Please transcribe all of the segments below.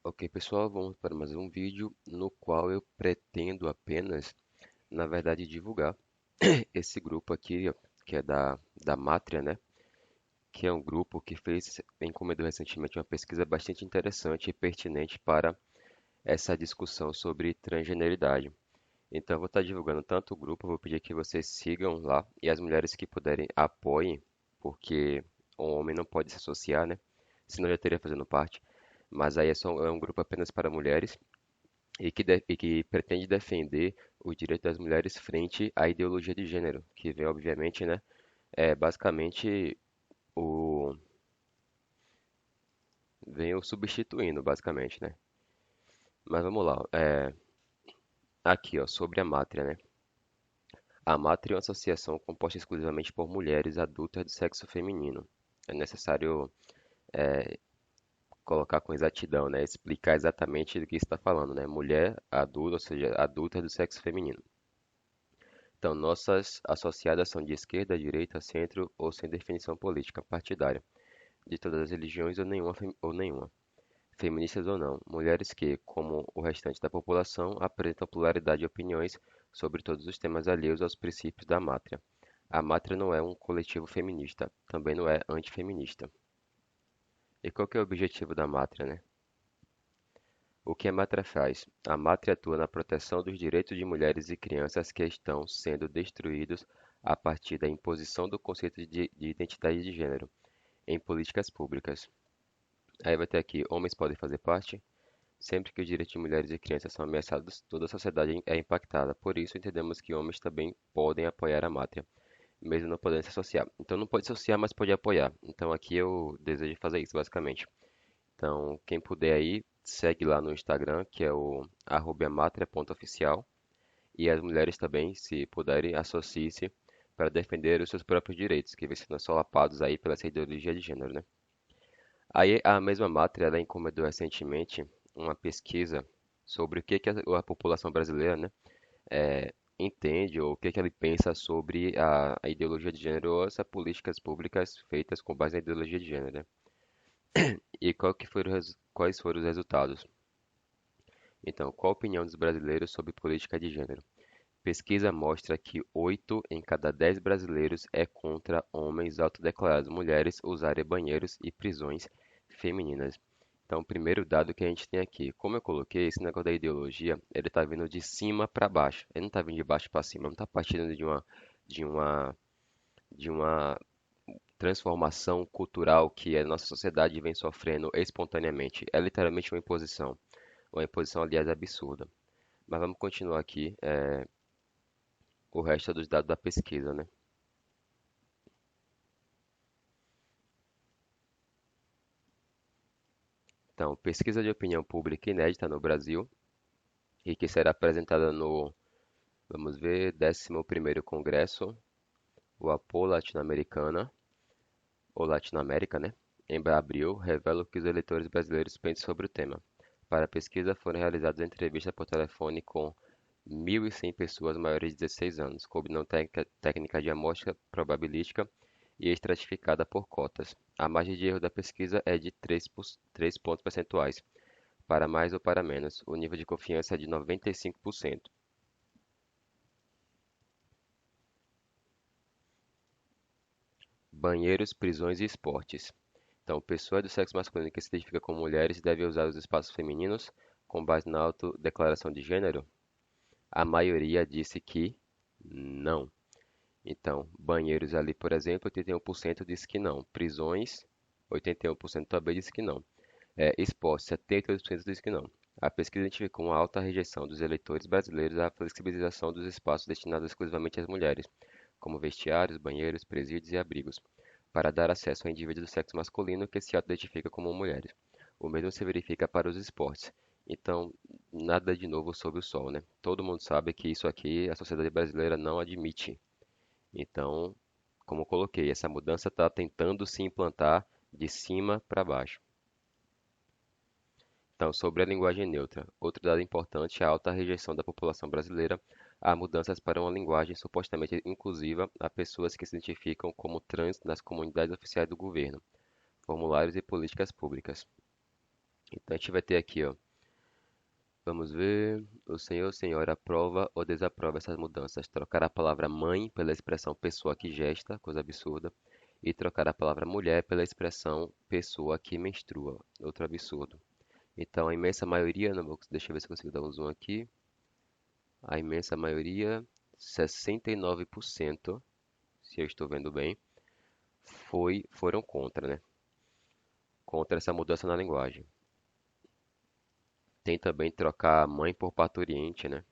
Ok, pessoal, vamos para mais um vídeo no qual eu pretendo apenas, na verdade, divulgar esse grupo aqui, ó, que é da Mátria, né? Que é um grupo que encomendou recentemente uma pesquisa bastante interessante e pertinente para essa discussão sobre transgeneridade. Então, eu vou estar divulgando tanto o grupo, vou pedir que vocês sigam lá e as mulheres que puderem apoiem, porque o homem não pode se associar, né? Senão já teria fazendo parte. Mas aí é um grupo apenas para mulheres e que pretende defender o direito das mulheres frente à ideologia de gênero, que vem, obviamente, né, basicamente o vem o substituindo, basicamente, né? Mas vamos lá, aqui, ó, sobre a Mátria, né? A Mátria é uma associação composta exclusivamente por mulheres adultas do sexo feminino. É necessário colocar com exatidão, né? Explicar exatamente do que está falando, né? Mulher adulta, ou seja, adulta do sexo feminino. Então, nossas associadas são de esquerda, direita, centro ou sem definição política partidária, de todas as religiões ou nenhuma, feministas ou não, mulheres que, como o restante da população, apresentam pluralidade de opiniões sobre todos os temas alheios aos princípios da Mátria. A Mátria não é um coletivo feminista, também não é antifeminista. E qual que é o objetivo da Mátria, né? O que a Mátria faz? A Mátria atua na proteção dos direitos de mulheres e crianças que estão sendo destruídos a partir da imposição do conceito de identidade de gênero em políticas públicas. Aí vai ter aqui, homens podem fazer parte? Sempre que os direitos de mulheres e crianças são ameaçados, toda a sociedade é impactada. Por isso, entendemos que homens também podem apoiar a Mátria, mesmo não podendo se associar. Então, não pode se associar, mas pode apoiar. Então, aqui eu desejo fazer isso, basicamente. Então, quem puder aí, segue lá no Instagram, que é o @matria.oficial. E as mulheres também, se puderem, associem-se para defender os seus próprios direitos, que vêm sendo solapados aí pela essa ideologia de gênero, né? Aí a mesma Matria, ela encomendou recentemente uma pesquisa sobre o que que a população brasileira, né, entende ou o que que ele pensa sobre a ideologia de gênero ou essas políticas públicas feitas com base na ideologia de gênero, né? E quais foram os resultados? Então, qual a opinião dos brasileiros sobre política de gênero? Pesquisa mostra que 8 em cada 10 brasileiros é contra homens autodeclarados mulheres usarem banheiros e prisões femininas. Então, o primeiro dado que a gente tem aqui, como eu coloquei, esse negócio da ideologia, ele está vindo de cima para baixo. Ele não está vindo de baixo para cima, não está partindo de uma, de uma transformação cultural que a nossa sociedade vem sofrendo espontaneamente. É literalmente uma imposição, aliás, absurda. Mas vamos continuar aqui, o resto dos dados da pesquisa, né? Então, pesquisa de opinião pública inédita no Brasil e que será apresentada no, vamos ver, 11º Congresso, o APO Latino-Americana, ou Latinoamérica, né? Em abril, revela o que os eleitores brasileiros pensam sobre o tema. Para a pesquisa, foram realizadas entrevistas por telefone com 1.100 pessoas maiores de 16 anos, combinando técnica de amostra probabilística e estratificada por cotas. A margem de erro da pesquisa é de 3 pontos percentuais, para mais ou para menos. O nível de confiança é de 95%. Banheiros, prisões e esportes. Então, pessoas do sexo masculino que se identificam como mulheres devem usar os espaços femininos com base na autodeclaração de gênero? A maioria disse que não. Então, banheiros ali, por exemplo, 81% disse que não. Prisões, 81% também disse que não. Esportes, 78% disse que não. A pesquisa identificou uma alta rejeição dos eleitores brasileiros à flexibilização dos espaços destinados exclusivamente às mulheres, como vestiários, banheiros, presídios e abrigos, para dar acesso a indivíduos do sexo masculino que se autoidentificam como mulheres. O mesmo se verifica para os esportes. Então, nada de novo sob o sol, né? Todo mundo sabe que isso aqui a sociedade brasileira não admite. Então, como eu coloquei, essa mudança está tentando se implantar de cima para baixo. Então, sobre a linguagem neutra, outro dado importante é a alta rejeição da população brasileira a mudanças para uma linguagem supostamente inclusiva a pessoas que se identificam como trans nas comunidades oficiais do governo, formulários e políticas públicas. Então a gente vai ter aqui, ó. Vamos ver. O senhor ou senhora aprova ou desaprova essas mudanças? Trocar a palavra mãe pela expressão pessoa que gesta, coisa absurda. E trocar a palavra mulher pela expressão pessoa que menstrua, outro absurdo. Então a imensa maioria, deixa eu ver se eu consigo dar um zoom aqui. A imensa maioria, 69%, se eu estou vendo bem, foram contra, né? Contra essa mudança na linguagem. Tem também trocar mãe por parturiente, né?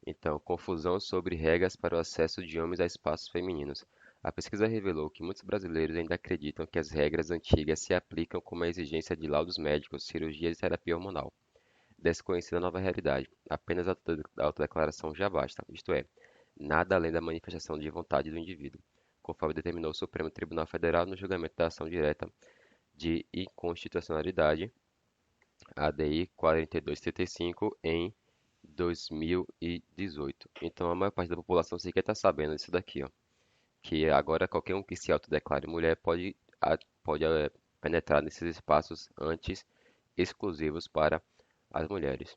Então, confusão sobre regras para o acesso de homens a espaços femininos. A pesquisa revelou que muitos brasileiros ainda acreditam que as regras antigas se aplicam como a exigência de laudos médicos, cirurgias e terapia hormonal. Desconhecida a nova realidade, apenas a autodeclaração já basta, isto é, nada além da manifestação de vontade do indivíduo, conforme determinou o Supremo Tribunal Federal no julgamento da ação direta de inconstitucionalidade, ADI 4235, em 2018. Então, a maior parte da população sequer está sabendo disso daqui, ó, que agora qualquer um que se autodeclare mulher pode penetrar nesses espaços antes exclusivos para as mulheres.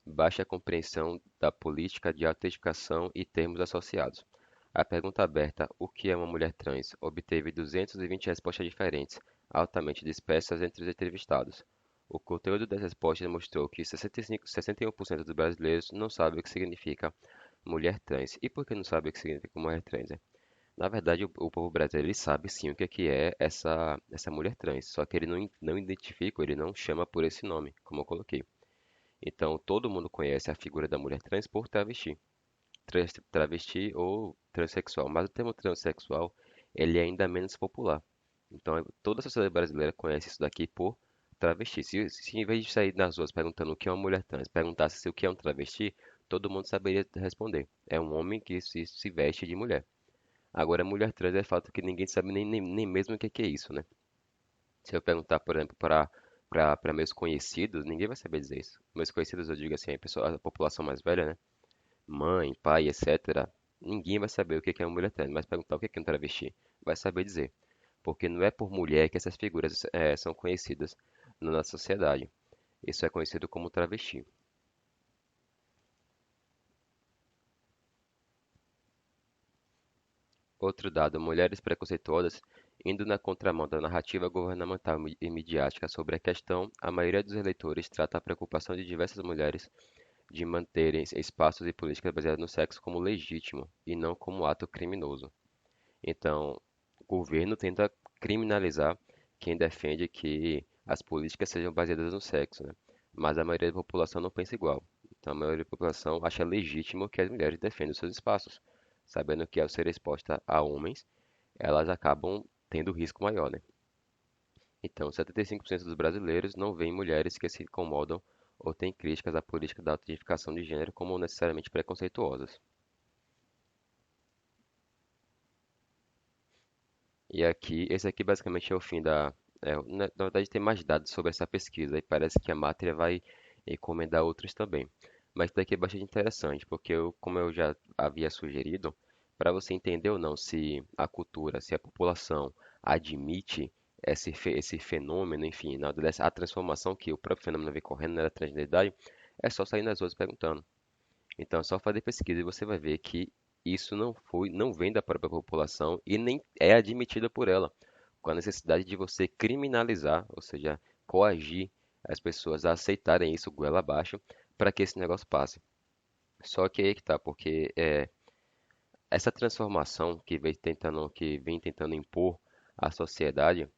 Baixa compreensão da política de autenticação e termos associados. A pergunta aberta "O que é uma mulher trans?" obteve 220 respostas diferentes, altamente dispersas entre os entrevistados. O conteúdo das respostas mostrou que 61% dos brasileiros não sabe o que significa mulher trans. E por que não sabe o que significa mulher trans, né? Na verdade, o povo brasileiro ele sabe sim o que é essa mulher trans, só que ele não identifica, ele não chama por esse nome, como eu coloquei. Então, todo mundo conhece a figura da mulher trans por travesti, travesti ou transexual, mas o termo transexual ele é ainda menos popular. Então, toda a sociedade brasileira conhece isso daqui por travesti. Se em vez de sair nas ruas perguntando o que é uma mulher trans, perguntasse se o que é um travesti, todo mundo saberia responder. É um homem que se veste de mulher. Agora, mulher trans é fato que ninguém sabe nem mesmo o que é isso, né? Se eu perguntar, por exemplo, para meus conhecidos, ninguém vai saber dizer isso. Meus conhecidos, eu digo assim, a população mais velha, né? Mãe, pai, etc. Ninguém vai saber o que é uma mulher trans, mas perguntar o que é um travesti, vai saber dizer. Porque não é por mulher que essas figuras são conhecidas na nossa sociedade. Isso é conhecido como travesti. Outro dado, mulheres preconceituosas indo na contramão da narrativa governamental e midiática sobre a questão, a maioria dos eleitores trata a preocupação de diversas mulheres de manterem espaços e políticas baseadas no sexo como legítimo e não como ato criminoso. Então, o governo tenta criminalizar quem defende que as políticas sejam baseadas no sexo, né? Mas a maioria da população não pensa igual. Então, a maioria da população acha legítimo que as mulheres defendam seus espaços, sabendo que ao ser exposta a homens, elas acabam tendo risco maior, né? Então, 75% dos brasileiros não veem mulheres que se incomodam ou têm críticas à política da autentificação de gênero como necessariamente preconceituosas. E aqui, esse aqui basicamente é o fim da. Na verdade, tem mais dados sobre essa pesquisa e parece que a Mátria vai encomendar outros também. Mas isso daqui é bastante interessante, porque como eu já havia sugerido, para você entender ou não se a cultura, se a população admite esse fenômeno, enfim, a transformação que o próprio fenômeno vem correndo na transgeneridade, é só sair nas ruas perguntando. Então é só fazer pesquisa e você vai ver que isso não vem da própria população e nem é admitida por ela, com a necessidade de você criminalizar, ou seja, coagir as pessoas a aceitarem isso goela abaixo para que esse negócio passe. Só que aí que tá, porque essa transformação que vem tentando impor à sociedade,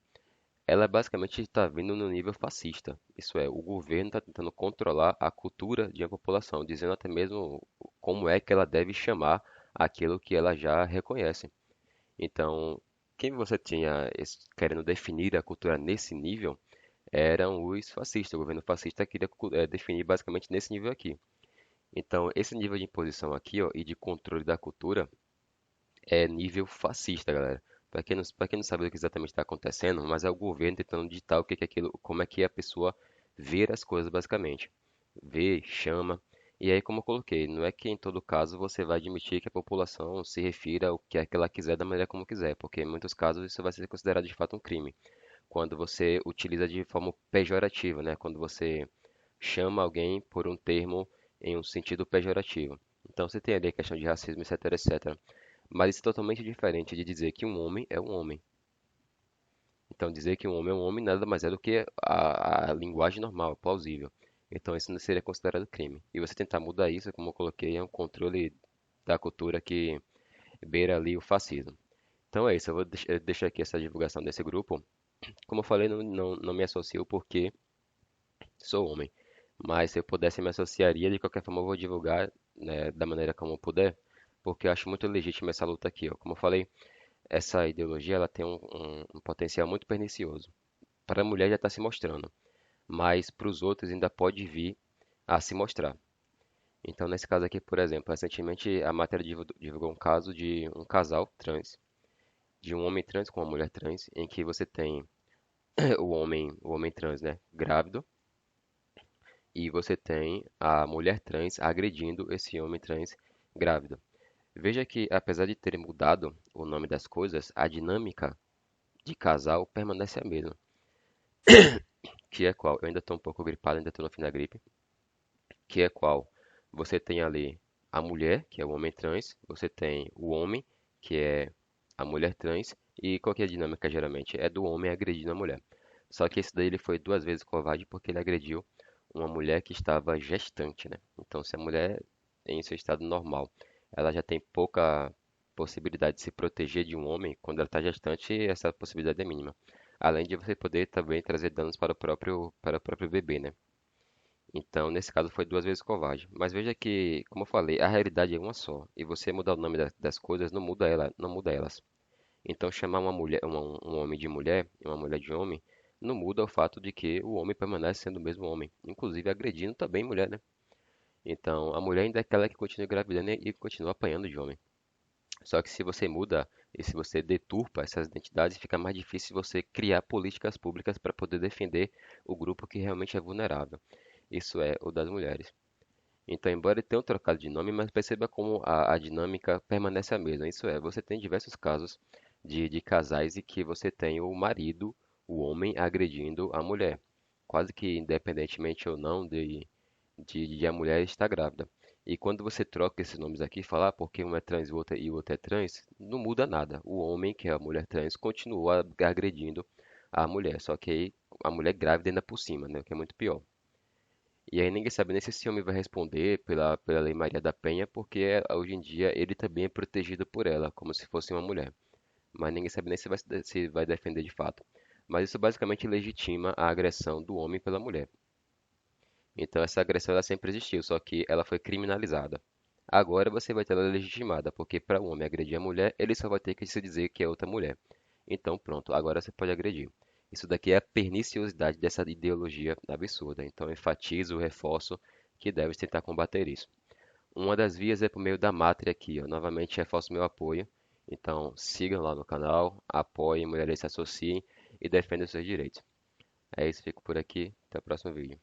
ela basicamente está vindo no nível fascista. Isso é, o governo está tentando controlar a cultura de uma população, dizendo até mesmo como é que ela deve chamar aquilo que ela já reconhece. Então, quem você tinha querendo definir a cultura nesse nível eram os fascistas. O governo fascista queria definir basicamente nesse nível aqui. Então, esse nível de imposição aqui, ó, e de controle da cultura é nível fascista, galera. Para quem não sabe o que exatamente está acontecendo, mas é o governo tentando ditar o que é aquilo, como é que a pessoa vê as coisas basicamente. Vê, chama. E aí, como eu coloquei, não é que em todo caso você vai admitir que a população se refira ao que é que ela quiser da maneira como quiser, porque em muitos casos isso vai ser considerado de fato um crime, quando você utiliza de forma pejorativa, né? Quando você chama alguém por um termo em um sentido pejorativo. Então você tem ali a questão de racismo, etc, etc. Mas isso é totalmente diferente de dizer que um homem é um homem. Então dizer que um homem é um homem nada mais é do que a linguagem normal, plausível. Então isso não seria considerado crime. E você tentar mudar isso, como eu coloquei, é um controle da cultura que beira ali o fascismo. Então é isso, eu deixo aqui essa divulgação desse grupo. Como eu falei, não me associo porque sou homem. Mas se eu pudesse, me associaria. De qualquer forma, eu vou divulgar, né, da maneira como eu puder, porque eu acho muito legítima essa luta aqui. Ó. Como eu falei, essa ideologia ela tem um potencial muito pernicioso. Para a mulher já está se mostrando, mas para os outros ainda pode vir a se mostrar. Então, nesse caso aqui, por exemplo, recentemente a matéria divulgou um caso de um casal trans, de um homem trans com uma mulher trans, em que você tem o homem trans, né, grávido, e você tem a mulher trans agredindo esse homem trans grávido. Veja que, apesar de terem mudado o nome das coisas, a dinâmica de casal permanece a mesma. Que é qual? Eu ainda estou um pouco gripado, ainda estou no fim da gripe. Que é qual? Você tem ali a mulher, que é o homem trans, você tem o homem, que é a mulher trans, e qual que é a dinâmica geralmente? É do homem agredindo a mulher. Só que esse daí ele foi duas vezes covarde porque ele agrediu uma mulher que estava gestante, né? Então, se a mulher em seu estado normal, ela já tem pouca possibilidade de se proteger de um homem, quando ela está gestante, essa possibilidade é mínima. Além de você poder também trazer danos para o próprio bebê, né? Então, nesse caso, foi duas vezes covarde. Mas veja que, como eu falei, a realidade é uma só. E você mudar o nome das coisas não muda ela, não muda elas. Então, chamar uma mulher, um homem de mulher e uma mulher de homem não muda o fato de que o homem permanece sendo o mesmo homem, inclusive agredindo também mulher, né? Então, a mulher ainda é aquela que continua engravidando e continua apanhando de homem. Só que se você muda e se você deturpa essas identidades, fica mais difícil você criar políticas públicas para poder defender o grupo que realmente é vulnerável. Isso é o das mulheres. Então, embora ele tenha trocado de nome, mas perceba como a dinâmica permanece a mesma. Isso é, você tem diversos casos de casais em que você tem o marido, o homem, agredindo a mulher, quase que independentemente ou não de a mulher estar grávida. E quando você troca esses nomes aqui, falar porque um é trans e o outro é trans, não muda nada. O homem, que é a mulher trans, continua agredindo a mulher, só que aí a mulher grávida ainda por cima, né, o que é muito pior. E aí ninguém sabe nem se esse homem vai responder pela Lei Maria da Penha, porque hoje em dia ele também é protegido por ela, como se fosse uma mulher. Mas ninguém sabe nem se vai defender de fato. Mas isso basicamente legitima a agressão do homem pela mulher. Então essa agressão ela sempre existiu, só que ela foi criminalizada. Agora você vai ter ela legitimada, porque para o homem agredir a mulher, ele só vai ter que se dizer que é outra mulher. Então pronto, agora você pode agredir. Isso daqui é a perniciosidade dessa ideologia absurda. Então enfatizo, reforço que deve tentar combater isso. Uma das vias é por meio da Mátria aqui, ó. Novamente reforço meu apoio. Então sigam lá no canal, apoiem, mulheres se associem e defendam seus direitos. É isso, fico por aqui. Até o próximo vídeo.